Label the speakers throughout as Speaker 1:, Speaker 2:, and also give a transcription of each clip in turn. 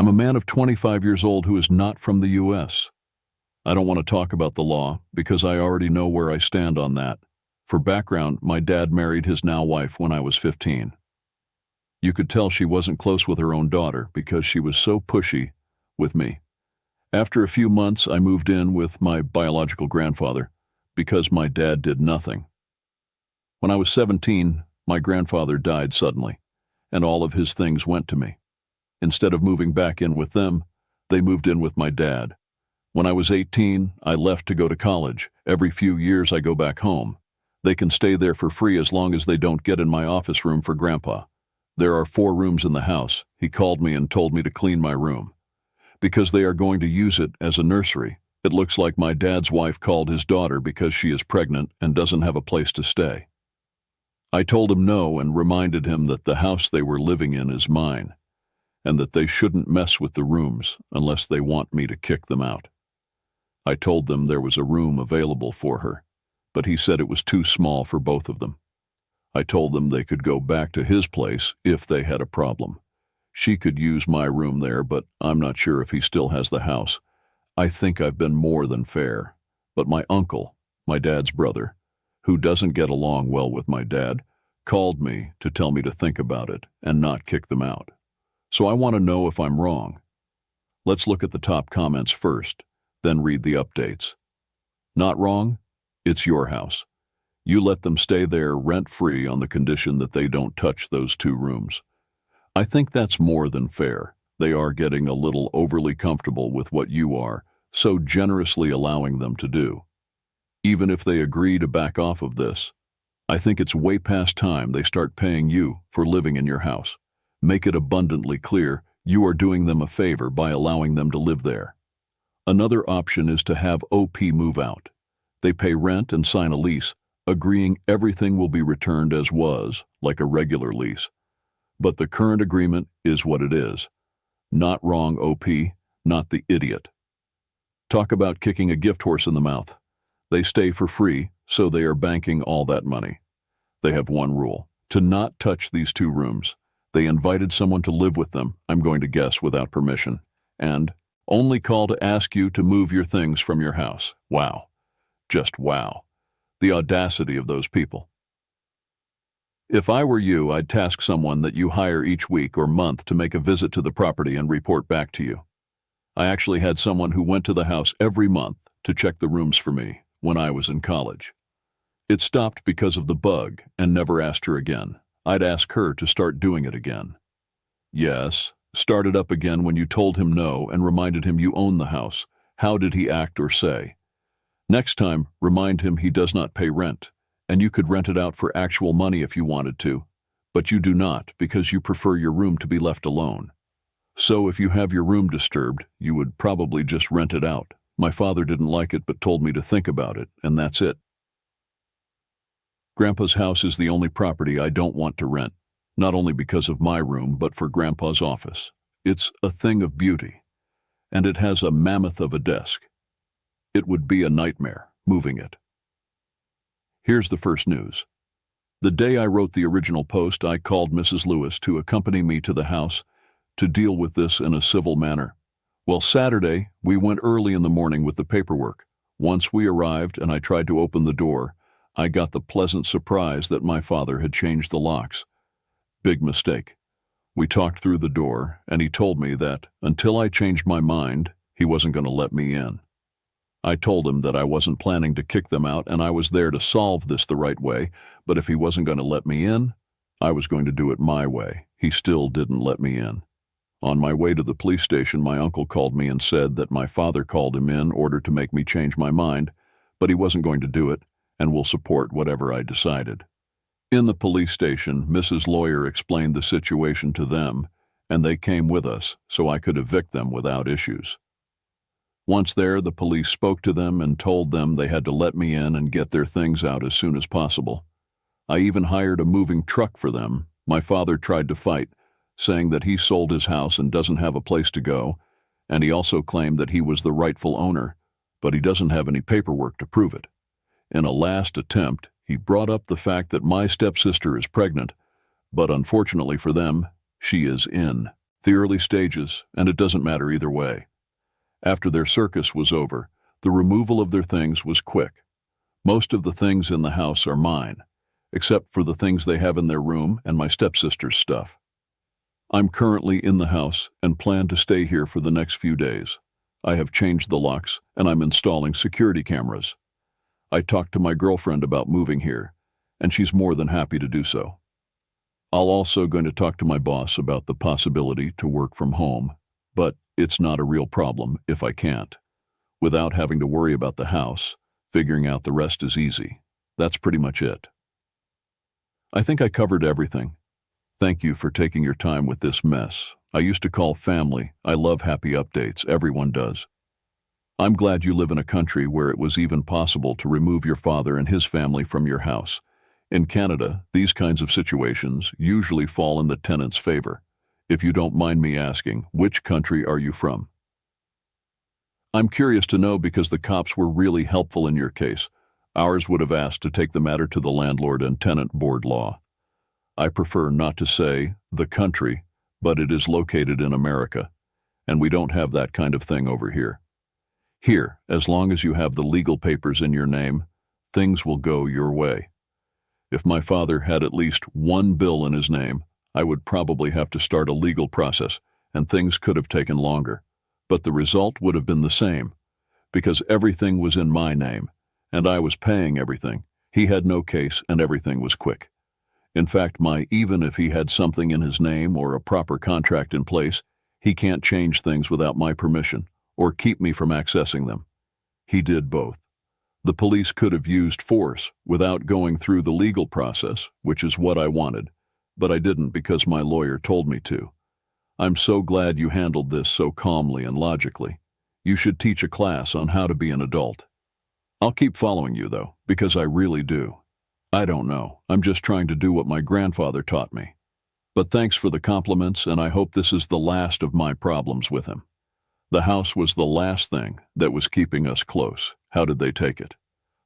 Speaker 1: I'm a man of 25 years old who is not from the U.S. I don't want to talk about the law because I already know where I stand on that. For background, my dad married his now wife when I was 15. You could tell she wasn't close with her own daughter because she was so pushy with me. After a few months, I moved in with my biological grandfather because my dad did nothing. When I was 17, my grandfather died suddenly, and all of his things went to me. Instead of moving back in with them, they moved in with my dad. When I was 18, I left to go to college. Every few years I go back home. They can stay there for free as long as they don't get in my office room for Grandpa. There are 4 rooms in the house. He called me and told me to clean my room. Because they are going to use it as a nursery, it looks like my dad's wife called his daughter because she is pregnant and doesn't have a place to stay. I told him no and reminded him that the house they were living in is mine, and that they shouldn't mess with the rooms unless they want me to kick them out. I told them there was a room available for her, but he said it was too small for both of them. I told them they could go back to his place if they had a problem. She could use my room there, but I'm not sure if he still has the house. I think I've been more than fair, but my uncle, my dad's brother, who doesn't get along well with my dad, called me to tell me to think about it and not kick them out. So I want to know if I'm wrong. Let's look at the top comments first, then read the updates. Not wrong? It's your house. You let them stay there rent-free on the condition that they don't touch those 2 rooms. I think that's more than fair. They are getting a little overly comfortable with what you are so generously allowing them to do. Even if they agree to back off of this, I think it's way past time they start paying you for living in your house. Make it abundantly clear you are doing them a favor by allowing them to live there. Another option is to have OP move out. They pay rent and sign a lease, agreeing everything will be returned as was, like a regular lease. But the current agreement is what it is. Not wrong, OP, not the idiot. Talk about kicking a gift horse in the mouth. They stay for free, so they are banking all that money. They have one rule, to not touch these 2 rooms. They invited someone to live with them, I'm going to guess without permission, and only call to ask you to move your things from your house. Wow. Just wow. The audacity of those people. If I were you, I'd task someone that you hire each week or month to make a visit to the property and report back to you. I actually had someone who went to the house every month to check the rooms for me when I was in college. It stopped because of the bug and never asked her again. I'd ask her to start doing it again. Yes, start it up again when you told him no and reminded him you own the house. How did he act or say? Next time, remind him he does not pay rent, and you could rent it out for actual money if you wanted to, but you do not because you prefer your room to be left alone. So if you have your room disturbed, you would probably just rent it out. My father didn't like it but told me to think about it, and that's it. Grandpa's house is the only property I don't want to rent, not only because of my room but for Grandpa's office. It's a thing of beauty, and it has a mammoth of a desk. It would be a nightmare moving it. Here's the first news. The day I wrote the original post, I called Mrs. Lewis to accompany me to the house to deal with this in a civil manner. Well, Saturday, we went early in the morning with the paperwork. Once we arrived and I tried to open the door, I got the pleasant surprise that my father had changed the locks. Big mistake. We talked through the door, and he told me that until I changed my mind, he wasn't going to let me in. I told him that I wasn't planning to kick them out and I was there to solve this the right way, but if he wasn't going to let me in, I was going to do it my way. He still didn't let me in. On my way to the police station, my uncle called me and said that my father called him in order to make me change my mind, but he wasn't going to do it and will support whatever I decided. In the police station, Mrs. Lawyer explained the situation to them, and they came with us so I could evict them without issues. Once there, the police spoke to them and told them they had to let me in and get their things out as soon as possible. I even hired a moving truck for them. My father tried to fight, saying that he sold his house and doesn't have a place to go, and he also claimed that he was the rightful owner, but he doesn't have any paperwork to prove it. In a last attempt, he brought up the fact that my stepsister is pregnant, but unfortunately for them, she is in. The early stages, and it doesn't matter either way. After their circus was over, the removal of their things was quick. Most of the things in the house are mine, except for the things they have in their room and my stepsister's stuff. I'm currently in the house and plan to stay here for the next few days. I have changed the locks and I'm installing security cameras. I talked to my girlfriend about moving here, and she's more than happy to do so. I'll also going to talk to my boss about the possibility to work from home, but it's not a real problem if I can't. Without having to worry about the house, figuring out the rest is easy. That's pretty much it. I think I covered everything. Thank you for taking your time with this mess. I used to call family. I love happy updates. Everyone does. I'm glad you live in a country where it was even possible to remove your father and his family from your house. In Canada, these kinds of situations usually fall in the tenant's favor. If you don't mind me asking, which country are you from? I'm curious to know because the cops were really helpful in your case. Ours would have asked to take the matter to the landlord and tenant board law. I prefer not to say the country, but it is located in America, and we don't have that kind of thing over here. Here, as long as you have the legal papers in your name, things will go your way. If my father had at least one bill in his name, I would probably have to start a legal process, and things could have taken longer. But the result would have been the same, because everything was in my name, and I was paying everything. He had no case, and everything was quick. In fact, even if he had something in his name or a proper contract in place, he can't change things without my permission, or keep me from accessing them. He did both. The police could have used force without going through the legal process, which is what I wanted, but I didn't because my lawyer told me to. I'm so glad you handled this so calmly and logically. You should teach a class on how to be an adult. I'll keep following you, though, because I really do. I don't know. I'm just trying to do what my grandfather taught me. But thanks for the compliments, and I hope this is the last of my problems with him. The house was the last thing that was keeping us close. How did they take it?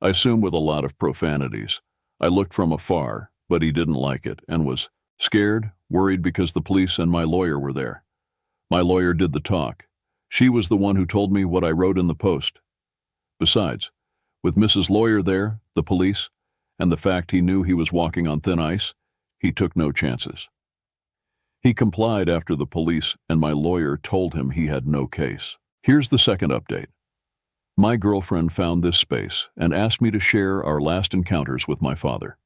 Speaker 1: I assume with a lot of profanities. I looked from afar, but he didn't like it and was scared, worried because the police and my lawyer were there. My lawyer did the talk. She was the one who told me what I wrote in the post. Besides, with Mrs. Lawyer there, the police, and the fact he knew he was walking on thin ice, he took no chances. He complied after the police and my lawyer told him he had no case. Here's the second update. My girlfriend found this space and asked me to share our last encounters with my father.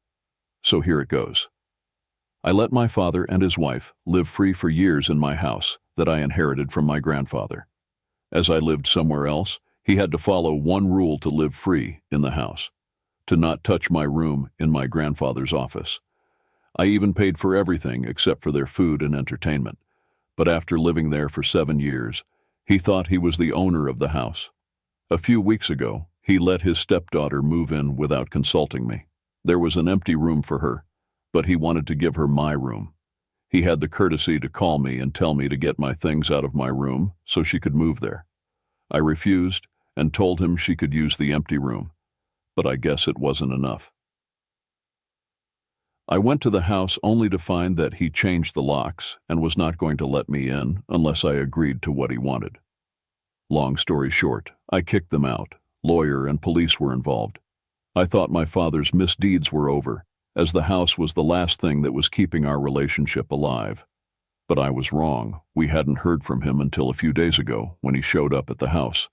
Speaker 1: So here it goes. I let my father and his wife live free for years in my house that I inherited from my grandfather. As I lived somewhere else, he had to follow one rule to live free in the house: to not touch my room in my grandfather's office. I even paid for everything except for their food and entertainment. But after living there for 7 years, he thought he was the owner of the house. A few weeks ago, he let his stepdaughter move in without consulting me. There was an empty room for her, but he wanted to give her my room. He had the courtesy to call me and tell me to get my things out of my room so she could move there. I refused and told him she could use the empty room, but I guess it wasn't enough. I went to the house only to find that he changed the locks and was not going to let me in unless I agreed to what he wanted. Long story short, I kicked them out. Lawyer and police were involved. I thought my father's misdeeds were over, as the house was the last thing that was keeping our relationship alive. But I was wrong. We hadn't heard from him until a few days ago when he showed up at the house.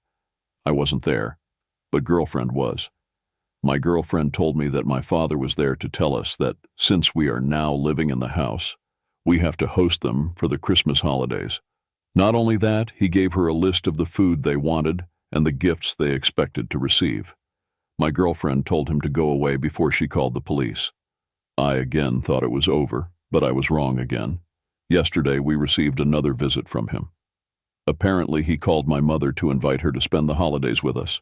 Speaker 1: I wasn't there, but girlfriend was. My girlfriend told me that my father was there to tell us that since we are now living in the house, we have to host them for the Christmas holidays. Not only that, he gave her a list of the food they wanted and the gifts they expected to receive. My girlfriend told him to go away before she called the police. I again thought it was over, but I was wrong again. Yesterday we received another visit from him. Apparently he called my mother to invite her to spend the holidays with us.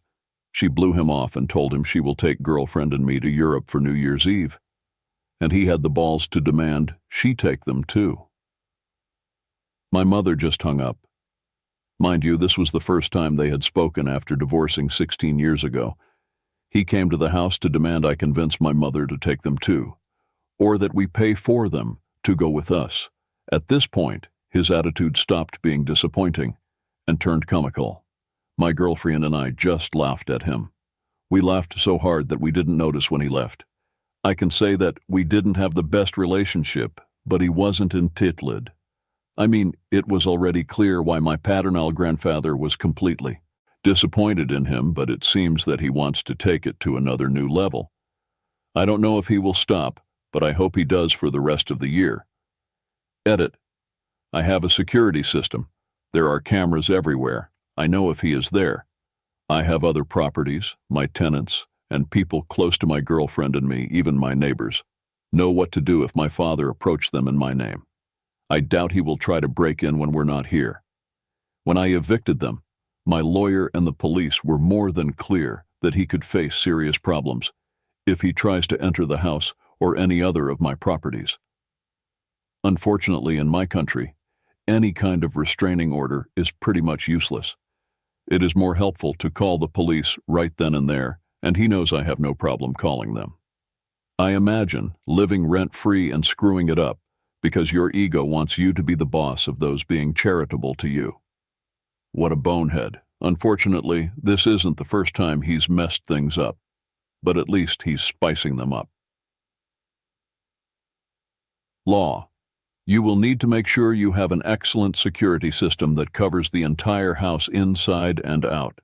Speaker 1: She blew him off and told him she will take girlfriend and me to Europe for New Year's Eve. And he had the balls to demand she take them too. My mother just hung up. Mind you, this was the first time they had spoken after divorcing 16 years ago. He came to the house to demand I convince my mother to take them too, or that we pay for them to go with us. At this point, his attitude stopped being disappointing and turned comical. My girlfriend and I just laughed at him. We laughed so hard that we didn't notice when he left. I can say that we didn't have the best relationship, but he wasn't entitlement. I mean, it was already clear why my paternal grandfather was completely disappointed in him, but it seems that he wants to take it to another new level. I don't know if he will stop, but I hope he does for the rest of the year. Edit. I have a security system. There are cameras everywhere. I know if he is there. I have other properties, my tenants, and people close to my girlfriend and me, even my neighbors, know what to do if my father approached them in my name. I doubt he will try to break in when we're not here. When I evicted them, my lawyer and the police were more than clear that he could face serious problems if he tries to enter the house or any other of my properties. Unfortunately, in my country, any kind of restraining order is pretty much useless. It is more helpful to call the police right then and there, and he knows I have no problem calling them. I imagine living rent-free and screwing it up because your ego wants you to be the boss of those being charitable to you. What a bonehead. Unfortunately, this isn't the first time he's messed things up, but at least he's spicing them up. Law. You will need to make sure you have an excellent security system that covers the entire house inside and out.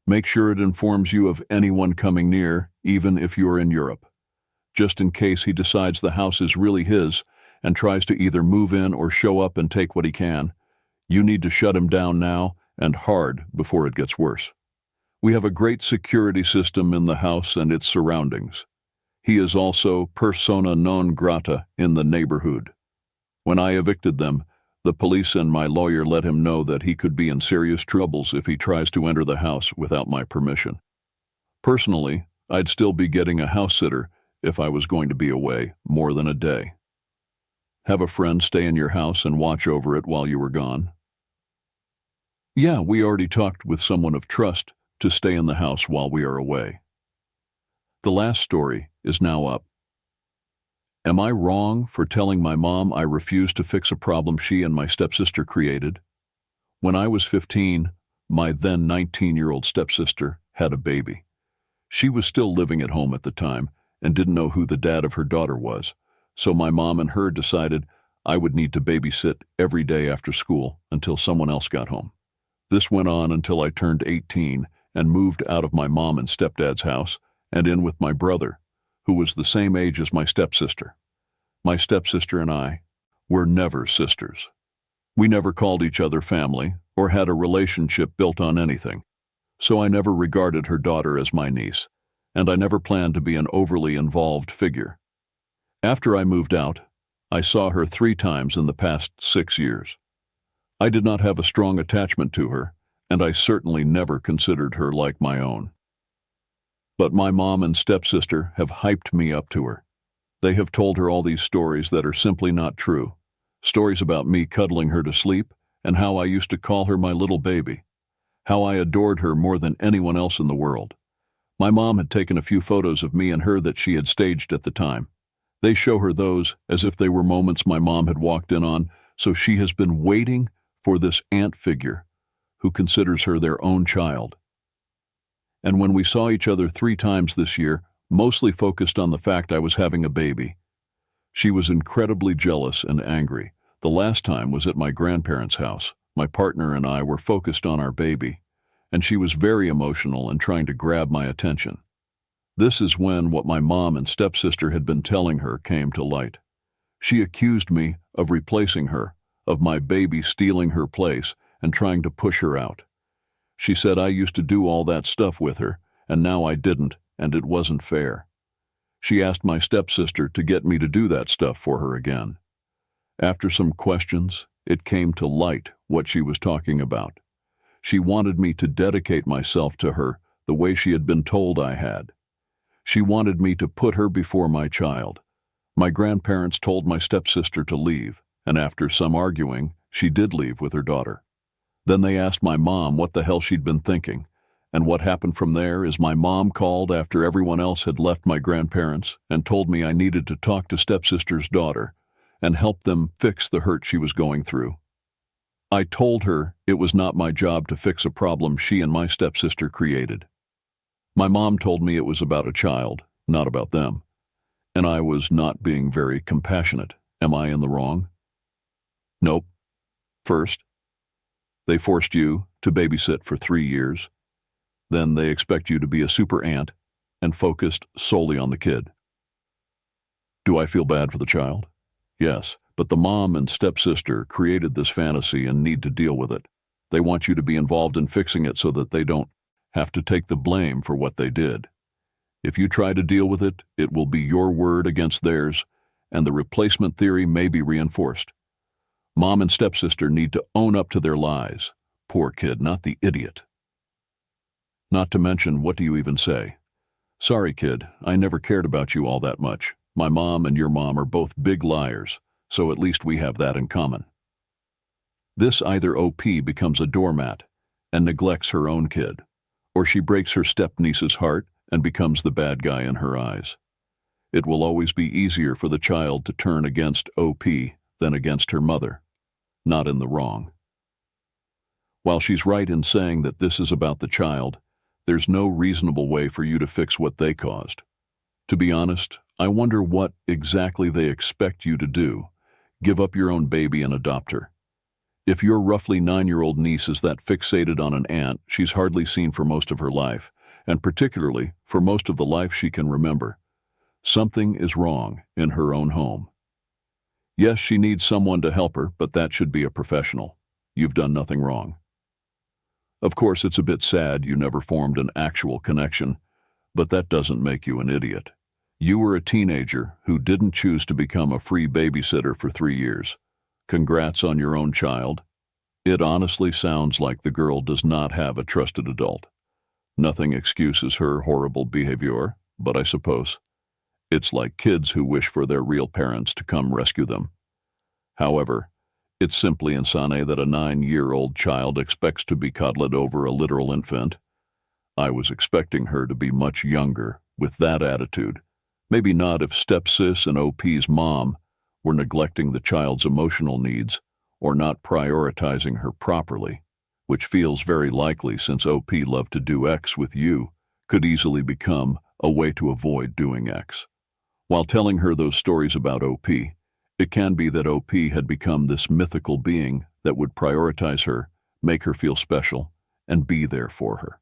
Speaker 1: Make sure it informs you of anyone coming near, even if you're in Europe. Just in case he decides the house is really his and tries to either move in or show up and take what he can, you need to shut him down now and hard before it gets worse. We have a great security system in the house and its surroundings. He is also persona non grata in the neighborhood. When I evicted them, the police and my lawyer let him know that he could be in serious troubles if he tries to enter the house without my permission. Personally, I'd still be getting a house sitter if I was going to be away more than a day. Have a friend stay in your house and watch over it while you were gone. Yeah, we already talked with someone of trust to stay in the house while we are away. The last story is now up. Am I wrong for telling my mom I refused to fix a problem she and my stepsister created? When I was 15, my then 19-year-old stepsister had a baby. She was still living at home at the time and didn't know who the dad of her daughter was, so my mom and her decided I would need to babysit every day after school until someone else got home. This went on until I turned 18 and moved out of my mom and stepdad's house and in with my brother, who was the same age as my stepsister. My stepsister and I were never sisters. We never called each other family or had a relationship built on anything, so I never regarded her daughter as my niece, and I never planned to be an overly involved figure. After I moved out, I saw her 3 times in the past 6 years. I did not have a strong attachment to her, and I certainly never considered her like my own. But my mom and stepsister have hyped me up to her. They have told her all these stories that are simply not true. Stories about me cuddling her to sleep and how I used to call her my little baby. How I adored her more than anyone else in the world. My mom had taken a few photos of me and her that she had staged at the time. They show her those as if they were moments my mom had walked in on, so she has been waiting for this aunt figure who considers her their own child. And when we saw each other 3 times this year, mostly focused on the fact I was having a baby, she was incredibly jealous and angry. The last time was at my grandparents' house. My partner and I were focused on our baby, and she was very emotional and trying to grab my attention. This is when what my mom and stepsister had been telling her came to light. She accused me of replacing her, of my baby stealing her place and trying to push her out. She said I used to do all that stuff with her, and now I didn't, and it wasn't fair. She asked my stepsister to get me to do that stuff for her again. After some questions, it came to light what she was talking about. She wanted me to dedicate myself to her the way she had been told I had. She wanted me to put her before my child. My grandparents told my stepsister to leave, and after some arguing, she did leave with her daughter. Then they asked my mom what the hell she'd been thinking, and what happened from there is my mom called after everyone else had left my grandparents and told me I needed to talk to stepsister's daughter and help them fix the hurt she was going through. I told her it was not my job to fix a problem she and my stepsister created. My mom told me it was about a child, not about them, and I was not being very compassionate. Am I in the wrong? Nope. First, they forced you to babysit for 3 years. Then they expect you to be a super aunt and focused solely on the kid. Do I feel bad for the child? Yes, but the mom and stepsister created this fantasy and need to deal with it. They want you to be involved in fixing it so that they don't have to take the blame for what they did. If you try to deal with it, it will be your word against theirs, and the replacement theory may be reinforced. Mom and stepsister need to own up to their lies. Poor kid, not the idiot. Not to mention, what do you even say? Sorry, kid, I never cared about you all that much. My mom and your mom are both big liars, so at least we have that in common. This either OP becomes a doormat and neglects her own kid, or she breaks her step-niece's heart and becomes the bad guy in her eyes. It will always be easier for the child to turn against OP than against her mother. Not in the wrong. While she's right in saying that this is about the child, there's no reasonable way for you to fix what they caused. To be honest, I wonder what exactly they expect you to do. Give up your own baby and adopt her. If your roughly 9-year-old niece is that fixated on an aunt she's hardly seen for most of her life, and particularly for most of the life she can remember, something is wrong in her own home. Yes, she needs someone to help her, but that should be a professional. You've done nothing wrong. Of course, it's a bit sad you never formed an actual connection, but that doesn't make you an idiot. You were a teenager who didn't choose to become a free babysitter for 3 years. Congrats on your own child. It honestly sounds like the girl does not have a trusted adult. Nothing excuses her horrible behavior, but I suppose it's like kids who wish for their real parents to come rescue them. However, it's simply insane that a 9-year-old child expects to be coddled over a literal infant. I was expecting her to be much younger with that attitude. Maybe not if stepsis and OP's mom were neglecting the child's emotional needs or not prioritizing her properly, which feels very likely since OP loved to do X with you, could easily become a way to avoid doing X. While telling her those stories about OP, it can be that OP had become this mythical being that would prioritize her, make her feel special, and be there for her.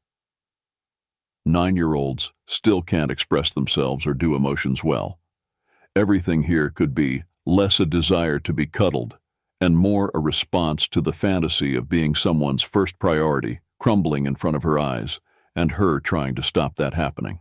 Speaker 1: 9-year-olds still can't express themselves or do emotions well. Everything here could be less a desire to be cuddled and more a response to the fantasy of being someone's first priority crumbling in front of her eyes and her trying to stop that happening.